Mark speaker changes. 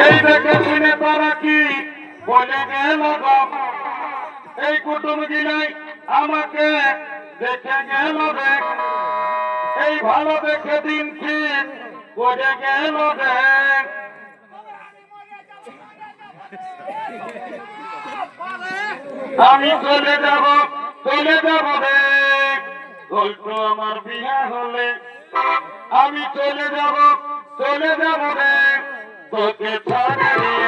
Speaker 1: এই দেখে শুনে তারা কি বলে গেল এই কুটুম গিলাই আমাকে দেখে গেল দেখ এই ভালো দেখে দিন ঠিক করে গেল দেখ আমি চলে যাব দেখ হয়তো আমার বিয়ে হলে আমি চলে যাব দেখ তোকে ছাড়ে